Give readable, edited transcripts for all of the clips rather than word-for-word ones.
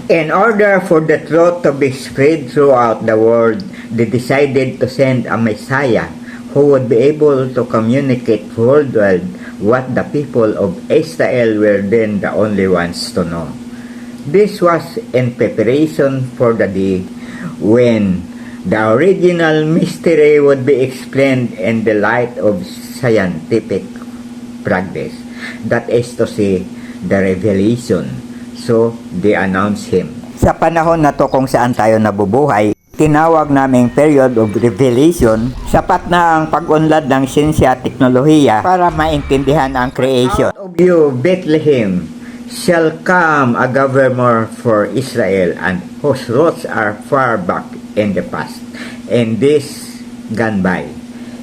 In order for the truth to be spread throughout the world, they decided to send a Messiah who would be able to communicate worldwide what the people of Israel were then the only ones to know. This was in preparation for the day when the original mystery would be explained in the light of scientific practice. That is to say, the revelation. So, they announced Him. Sa panahon na to kung saan tayo nabubuhay, tinawag naming period of revelation, sapat na ang pag-unlad ng siyensya at teknolohiya para maintindihan ang creation. Out of you, Bethlehem, shall come a governor for Israel, and whose roots are far back in the past, and this gone by.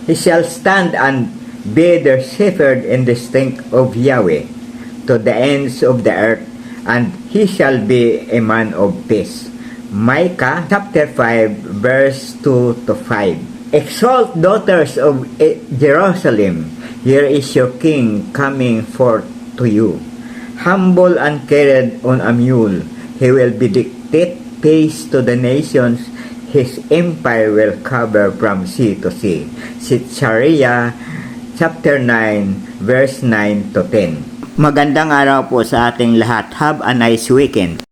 He shall stand and be their shepherd in the strength of Yahweh to the ends of the earth, and he shall be a man of peace. Micah chapter 5 verse 2 to 5. Exalt, daughters of Jerusalem, here is your king coming forth to you. Humble and carried on a mule, he will be dictate peace to the nations. His empire will cover from sea to sea. Zechariah chapter 9 verse 9 to 10. Magandang araw po sa ating lahat. Have a nice weekend.